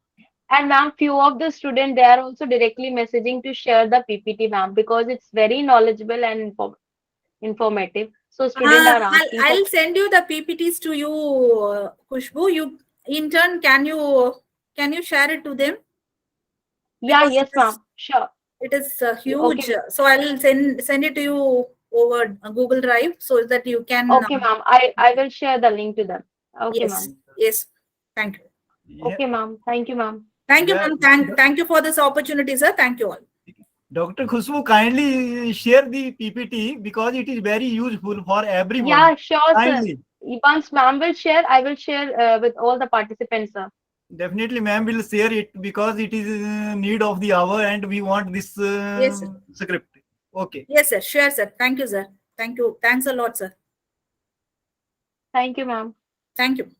And ma'am, few of the students, they are also directly messaging to share the PPT, ma'am, because it's very knowledgeable and informative. So students are asking for. I'll send you the PPTs to you, Khushbu. You in turn can you share it to them, Yeah, because yes, ma'am. Sure. it is Okay, huge. So I'll send it to you over Google Drive so that you can. okay, ma'am. I will share the link to them. Okay, Yes, ma'am. yes. Thank you. Yeah, Okay, ma'am. Thank you, ma'am. Thank you, yeah. ma'am. Thank you for this opportunity, sir. Thank you all. Dr. Khushbu, kindly share the PPT because it is very useful for everyone. Yeah, sure, sir. Kindly. Once ma'am will share, I will share with all the participants, sir. Definitely, ma'am will share it because it is need of the hour and we want this Yes, sir. script. Okay. Yes, sir. Sure, sir. Thank you, sir. Thank you. Thanks a lot, sir. Thank you, ma'am. Thank you.